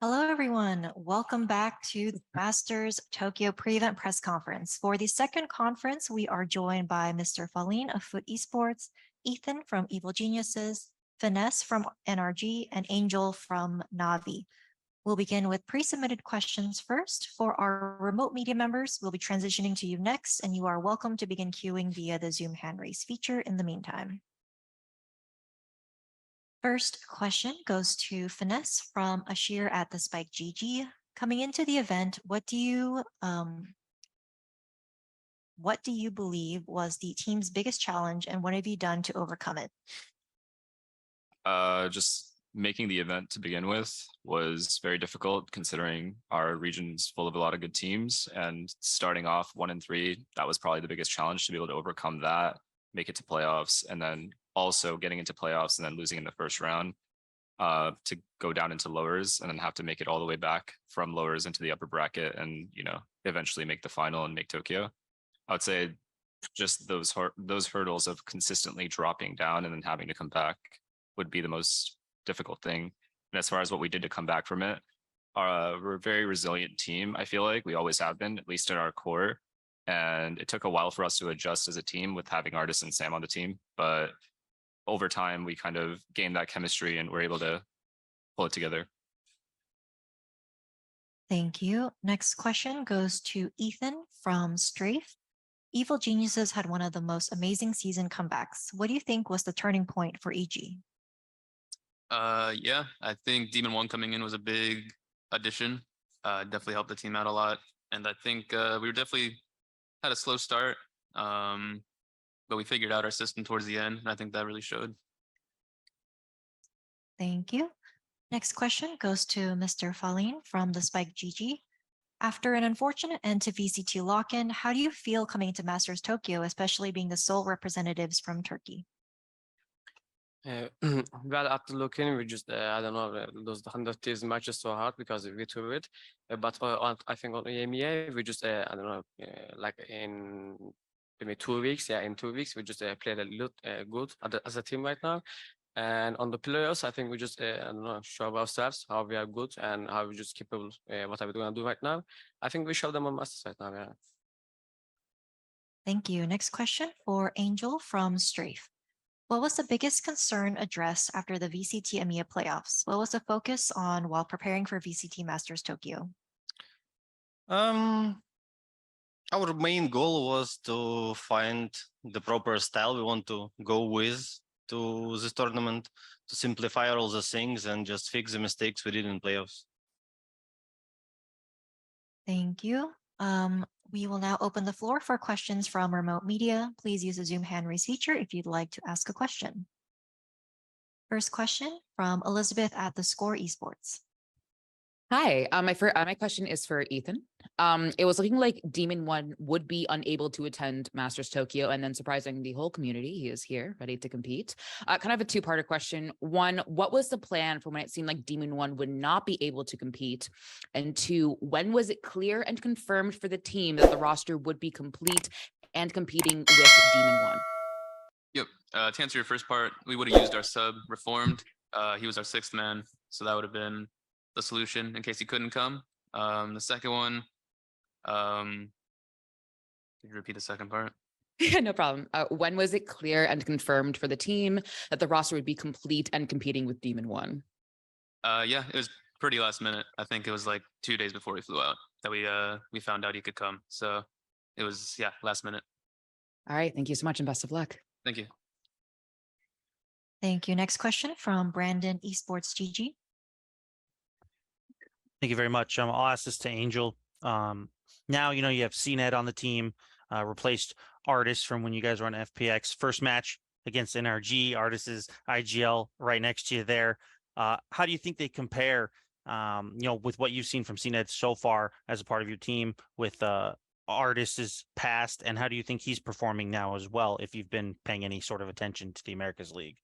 Hello, everyone. Welcome back to the Masters Tokyo pre-event press conference. For the second conference, we are joined by MrFaliN of Fut Esports, Ethan from Evil Geniuses, FNS from NRG, and Angel from NAVI. We'll begin with pre-submitted questions first. For our remote media members, we'll be transitioning to you next, and you are welcome to begin queuing via the Zoom hand raise feature in the meantime. First question goes to Finesse from Ashir at the Spike GG. Coming into the event, what do you believe was the team's biggest challenge, and what have you done to overcome it? Just making the event to begin with was very difficult, considering our region's full of a lot of good teams, and starting off 1-3, that was probably the biggest challenge, to be able to overcome that, make it to playoffs, and then also getting into playoffs and then losing in the first round to go down into lowers and then have to make it all the way back from lowers into the upper bracket and, eventually make the final and make Tokyo. I would say just those hurdles of consistently dropping down and then having to come back would be the most difficult thing. And as far as what we did to come back from it, we're a very resilient team. I feel like we always have been, at least in our core. And it took a while for us to adjust as a team with having Artis and Sam on the team. But over time, we kind of gained that chemistry and were able to pull it together. Thank you. Next question goes to Ethan from Strafe. Evil Geniuses had one of the most amazing season comebacks. What do you think was the turning point for EG? Yeah, I think Demon 1 coming in was a big addition. Definitely helped the team out a lot. And I think we were definitely had a slow start, but we figured out our system towards the end, and I think that really showed. Thank you. Next question goes to MrFaliN from the Spike GG. After an unfortunate end to VCT lock-in, how do you feel coming to Masters Tokyo, especially being the sole representatives from Turkey? Well, after looking, we just I don't know, those 100 teams matches so hard because we threw it. But I think on emea we just I don't know, like in maybe 2 weeks. Yeah, in 2 weeks we just played a lot good as a team right now. And on the players, I think we just I don't know, show ourselves how we are good and how we just capable what are we going to do right now. I think we show them on Masters right now. Yeah. Thank you. Next question for Angel from Strafe. What was the biggest concern addressed after the VCT EMEA playoffs? What was the focus on while preparing for VCT Masters Tokyo? Our main goal was to find the proper style we want to go with to this tournament, to simplify all the things and just fix the mistakes we did in playoffs. Thank you. We will now open the floor for questions from remote media. Please use the Zoom hand raise feature if you'd like to ask a question. First question from Elizabeth at the Score Esports. Hi, my question is for Ethan. It was looking like Demon 1 would be unable to attend Masters Tokyo, and then surprising the whole community, he is here, ready to compete. Kind of a two-parter question. One, what was the plan for when it seemed like Demon 1 would not be able to compete? And two, when was it clear and confirmed for the team that the roster would be complete and competing with Demon 1? Yep. To answer your first part, we would have used our sub Reformed. He was our 6th man, so that would have been the solution in case he couldn't come. The second one, could you repeat the second part? Yeah, no problem. When was it clear and confirmed for the team that the roster would be complete and competing with Demon 1? Yeah, it was pretty last minute. I think it was like 2 days before we flew out that we found out he could come. So it was, yeah, last minute. All right, thank you so much and best of luck. Thank you. Thank you. Next question from Brandon Esports GG. Thank you very much. I'll ask this to Angel. Now, you have CNET on the team, replaced Artis from when you guys were on FPX. First match against NRG, Artis is IGL right next to you there. How do you think they compare, with what you've seen from CNET so far as a part of your team with Artis's past, and how do you think he's performing now as well, if you've been paying any sort of attention to the Americas League?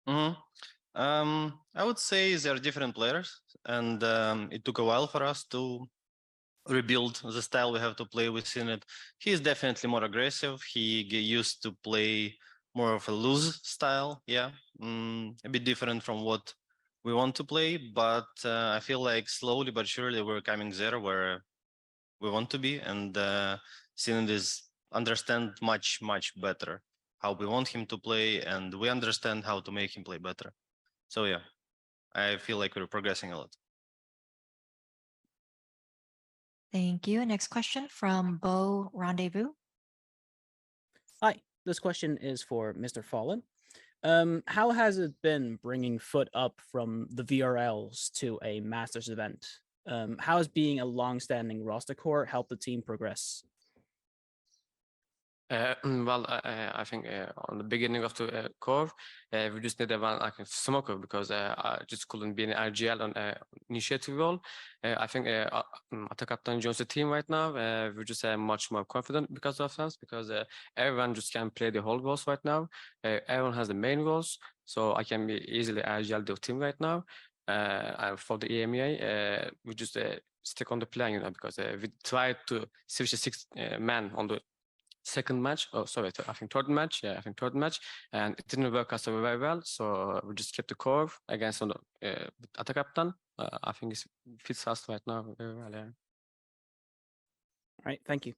I would say they're different players, and it took a while for us to rebuild the style we have to play within it. He's definitely more aggressive. He used to play more of a loose style, yeah, a bit different from what we want to play, but I feel like slowly but surely we're coming there where we want to be, and Sinan is understand much better how we want him to play, and we understand how to make him play better. So yeah, I feel like we're progressing a lot. Thank you. Next question from Bo Rendezvous. Hi, this question is for MrFaliN. How has it been bringing Fut up from the VRLs to a Masters event? How has being a long-standing roster core helped the team progress? Well, I think on the beginning of the core, we just needed one like a smoker because I just couldn't be an RGL on initiative role. I think Attack Captain joins the team right now. We're just much more confident because of us, because everyone just can play the whole roles right now. Everyone has the main roles, so I can be easily RGL the team right now. For the EMEA, we just stick on the plan, you know, because we tried to switch the 6 man on the second match. Oh, sorry, I think third match. Yeah, I think third match, and it didn't work out so very well. So we just kept the core against on the attack captain. I think it fits us right now very well. Yeah. All right, thank you.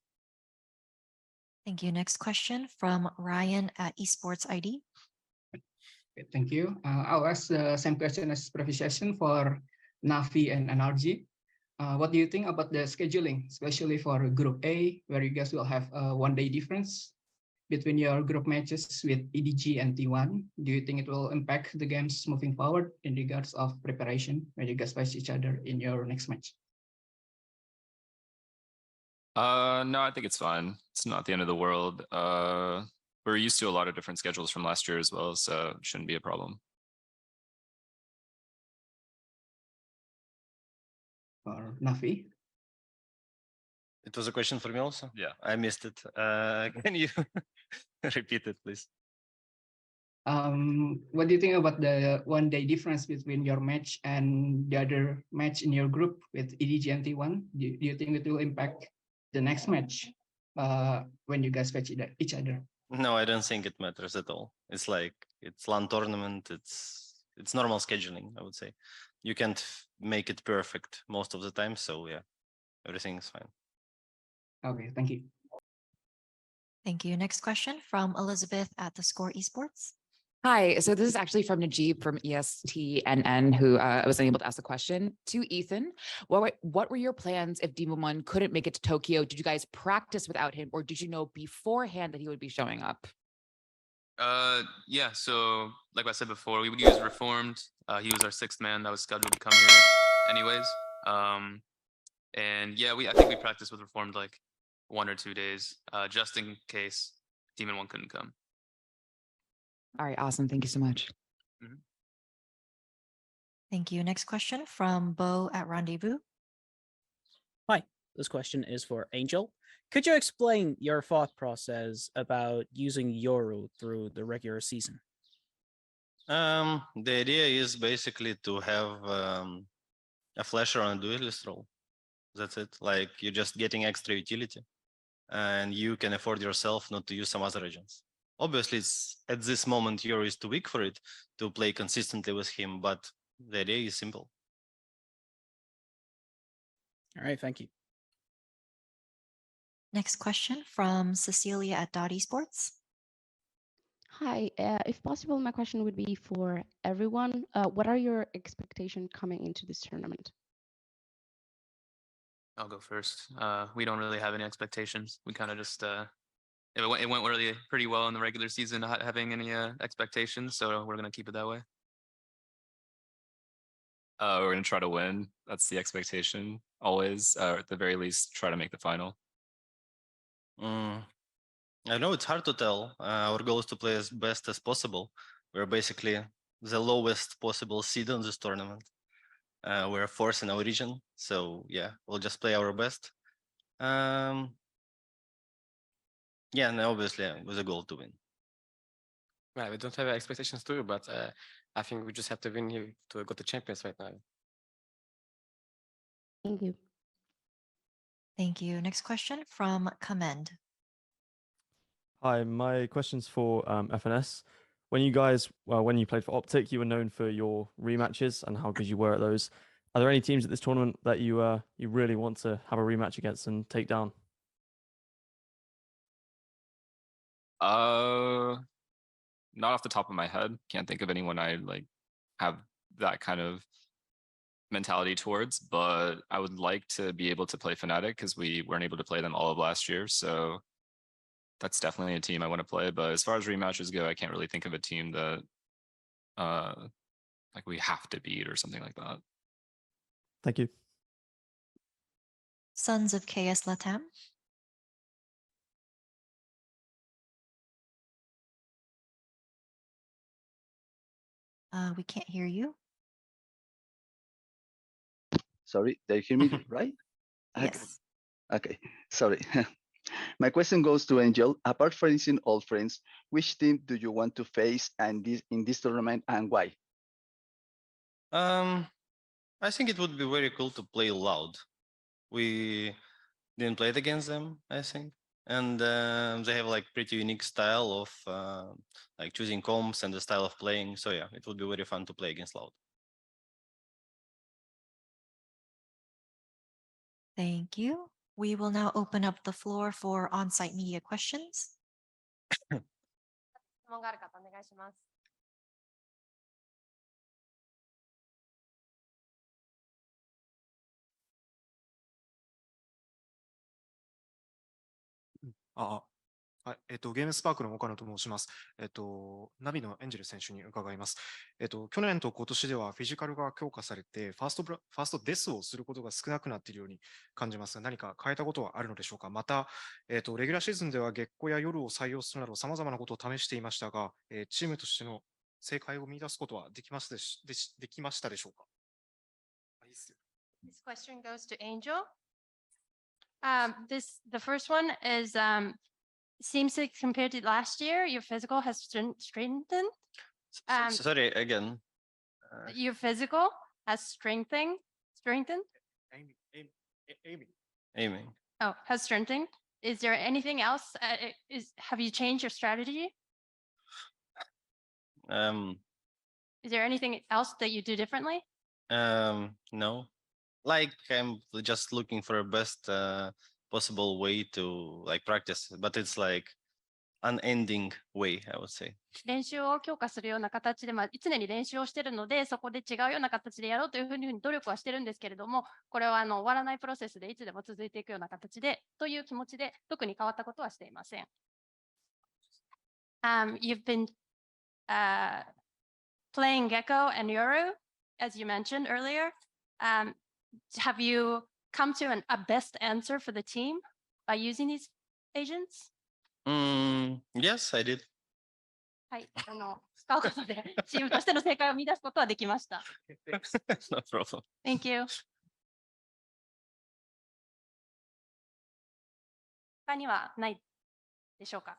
Thank you. Next question from Ryan at Esports ID. Okay, thank you. I'll ask the same question as previous session for NAVI and NRG. What do you think about the scheduling, especially for Group A, where you guys will have a 1 day difference between your group matches with EDG and T1? Do you think it will impact the games moving forward in regards of preparation when you guys face each other in your next match? No, I think it's fine. It's not the end of the world. We're used to a lot of different schedules from last year as well, so it shouldn't be a problem. For NAVI? It was a question for me also? Yeah. I missed it. Can you repeat it, please? What do you think about the 1 day difference between your match and the other match in your group with EDG and T1? Do you think it will impact the next match when you guys face each other? No, I don't think it matters at all. It's like it's LAN tournament. It's normal scheduling, I would say. You can't make it perfect most of the time, so yeah, everything is fine. Okay, thank you. Thank you. Next question from Elizabeth at the Score Esports. Hi, so this is actually from Najib from ESTNN, who I was unable to ask the question. To Ethan, what were your plans if Demon One couldn't make it to Tokyo? Did you guys practice without him, or did you know beforehand that he would be showing up? Yeah, so like I said before, we would use Reformed. He was our 6th man that was scheduled to come here anyways. And yeah, I think we practiced with Reformed like 1 or 2 days, just in case Demon One couldn't come. All right, awesome. Thank you so much. Thank you. Next question from Bo at Rendezvous. Hi, this question is for Angel. Could you explain your thought process about using Yoru through the regular season? The idea is basically to have a flasher on a duelist role. That's it. Like you're just getting extra utility, and you can afford yourself not to use some other agents. Obviously, it's at this moment Yoru is too weak for it to play consistently with him, but the idea is simple. All right, thank you. Next question from Cecilia at Dot Esports. Hi, if possible, my question would be for everyone. What are your expectations coming into this tournament? I'll go first. We don't really have any expectations. We kind of just it went really pretty well in the regular season, not having any expectations, so we're gonna keep it that way. We're gonna try to win. That's the expectation always, or at the very least, try to make the final. I know it's hard to tell. Our goal is to play as best as possible. We're basically the lowest possible seed in this tournament. We're 4th in our region, so yeah, we'll just play our best. Yeah, and obviously with a goal to win. Well, we don't have expectations too, but I think we just have to win here to go to champions right now. Thank you. Thank you. Next question from Commend. Hi, my question's for FNS. when you guys, well, when you played for Optic, you were known for your rematches and how good you were at those. Are there any teams at this tournament that you really want to have a rematch against and take down? Not off the top of my head. Can't think of anyone I like have that kind of mentality towards, but I would like to be able to play Fnatic because we weren't able to play them all of last year. So that's definitely a team I want to play. But as far as rematches go, I can't really think of a team that like we have to beat or something like that. Thank you. Sons of KS Latam. We can't hear you. Sorry, they hear me right? Yes. Okay, sorry. My question goes to Angel. Apart from facing old friends, which team do you want to face and in this tournament and why? I think it would be very cool to play Loud. We didn't play it against them, I think. And they have like pretty unique style of like choosing comps and the style of playing. So yeah, it would be very fun to play against Loud. Thank you. We will now open up the floor for on-site media questions. 質問がある方お願いします。はい、ゲームスパークの岡野と申します。ナビのエンジェル選手に伺います。去年と今年ではフィジカルが強化されて、ファーストデスをすることが少なくなっているように感じますが、何か変えたことはあるのでしょうか。また、レギュラーシーズンでは月光や夜を採用するなど、さまざまなことを試していましたが、チームとしての正解を見出すことはできましたでしょうか。This question goes to Angel. The first one is seems like compared to last year, your physical has strengthened. Sorry, again. Your physical has strengthened. Aiming. Oh, has strengthened. Is there anything else? Have you changed your strategy? Is there anything else that you do differently? No. Like I'm just looking for a best possible way to like practice, but it's like unending way, I would say. 練習を強化するような形で、常に練習をしているので、そこで違うような形でやろうというふうに努力はしてるんですけれども、これは終わらないプロセスでいつでも続いていくような形で、という気持ちで特に変わったことはしていません。You've been playing Gecko and Yoru, as you mentioned earlier. Have you come to a best answer for the team by using these agents? Yes, I did. はい、使うことでチームとしての正解を見出すことはできました。No problem. Thank you. 他にはないでしょうか。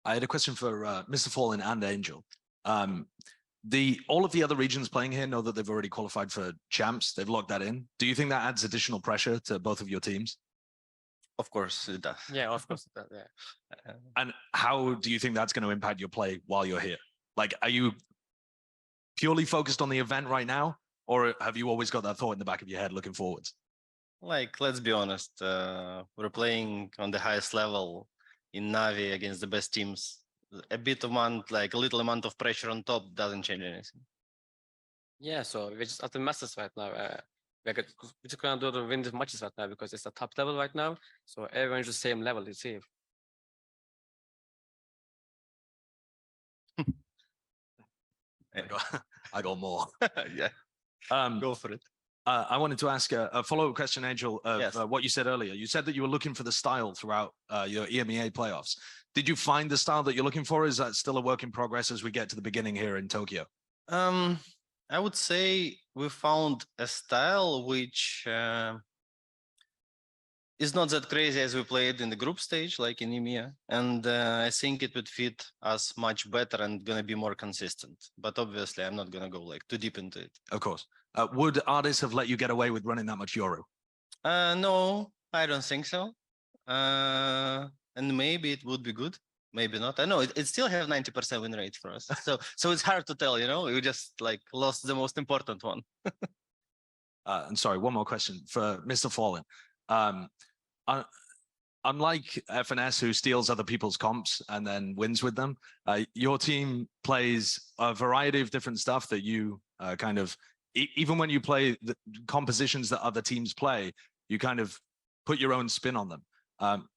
I had a question for MrFaliN and Angel. All of the other regions playing here know that they've already qualified for champs. They've locked that in. Do you think that adds additional pressure to both of your teams? Of course it does. Yeah, of course it does. Yeah. And how do you think that's going to impact your play while you're here? Like, are you purely focused on the event right now, or have you always got that thought in the back of your head looking forwards? Like, let's be honest. We're playing on the highest level in Navi against the best teams. A little amount of pressure on top doesn't change anything. Yeah, so we're just at the Masters right now. We're just gonna do the win the matches right now because it's a top level right now. So everyone's the same level, you see. I got more. Yeah. Go for it. I wanted to ask a follow-up question, Angel, of Yes. What you said earlier. You said that you were looking for the style throughout your EMEA playoffs. Did you find the style that you're looking for? Is that still a work in progress as we get to the beginning here in Tokyo? I would say we found a style which is not that crazy as we played in the group stage, like in EMEA. And I think it would fit us much better and gonna be more consistent. But obviously, I'm not gonna go like too deep into it. Of course. Would artists have let you get away with running that much Yoru? No, I don't think so. And maybe it would be good maybe not. I know it still have 90% win rate for us. So it's hard to tell, you know, we just like lost the most important one. And sorry, one more question for MrFaliN. Unlike FNS, who steals other people's comps and then wins with them, your team plays a variety of different stuff that you kind of, even when you play the compositions that other teams play, you kind of put your own spin on them.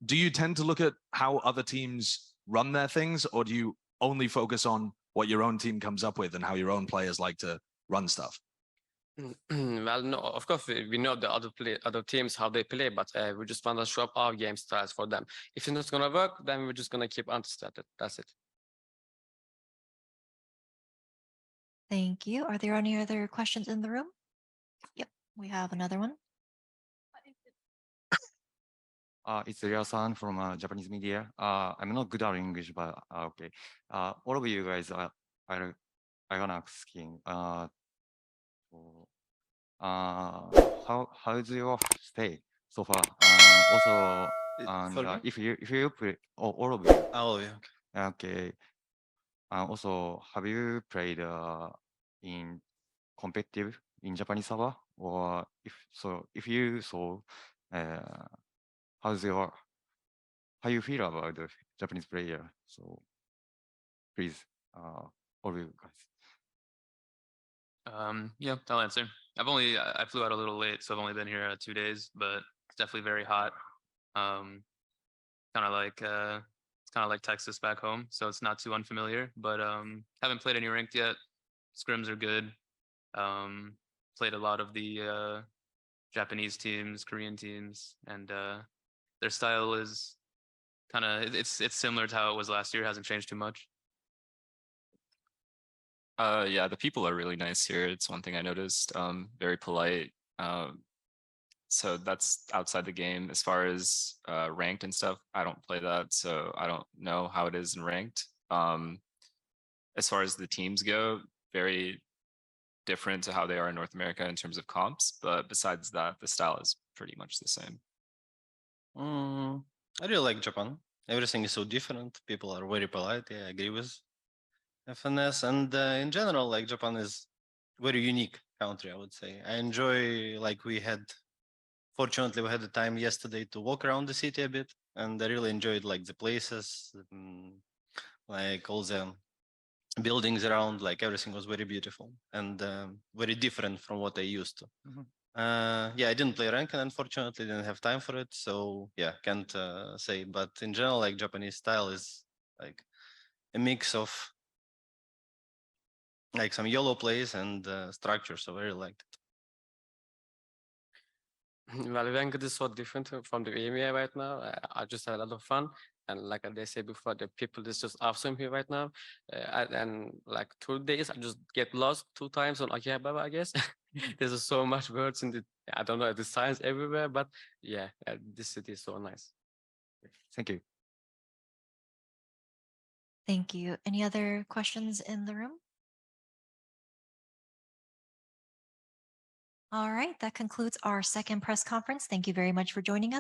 Do you tend to look at how other teams run their things, or do you only focus on what your own team comes up with and how your own players like to run stuff? Well, no, of course we know the other teams how they play, but we just want to show up our game styles for them. If it's not gonna work, then we're just gonna keep unstarted. That's it. Thank you. Are there any other questions in the room? Yep, we have another one. It's Ryo-san from Japanese media. I'm not good at English, but okay. All of you guys are gonna asking. How's your stay so far? Also, and if you play all of you. All of you. Okay. Also, have you played in competitive in Japanese server, or if you how you feel about the Japanese player? So please, all of you guys. Yeah, I'll answer. I flew out a little late, so I've only been here 2 days, but it's definitely very hot. Kind of like it's kind of like Texas back home, so it's not too unfamiliar. But haven't played any ranked yet. Scrims are good. Played a lot of the Japanese teams, Korean teams, and their style is kind of it's similar to how it was last year. It hasn't changed too much. Yeah, the people are really nice here. It's one thing I noticed. Very polite. So that's outside the game. As far as ranked and stuff, I don't play that, so I don't know how it is in ranked. As far as the teams go, very different to how they are in North America in terms of comps. But besides that, the style is pretty much the same. I really like Japan. Everything is so different. People are very polite. Yeah, I agree with FNS, and in general, like Japan is very unique country, I would say. I enjoy, like fortunately we had the time yesterday to walk around the city a bit, and I really enjoyed like the places, like all the buildings around, like everything was very beautiful and very different from what I used to. Yeah, I didn't play ranked, and unfortunately didn't have time for it, so yeah, can't say. But in general, like Japanese style is like a mix of like some YOLO plays and structure, so I really liked it. Well, ranked is so different from the EMEA right now. I just had a lot of fun, and like they said before, the people is just awesome here right now. And like 2 days, I just get lost 2 times on Akihabara, I guess. There's just so much words in the, I don't know, the signs everywhere, but yeah, this city is so nice. Thank you. Thank you. Any other questions in the room? All right, that concludes our second press conference. Thank you very much for joining us.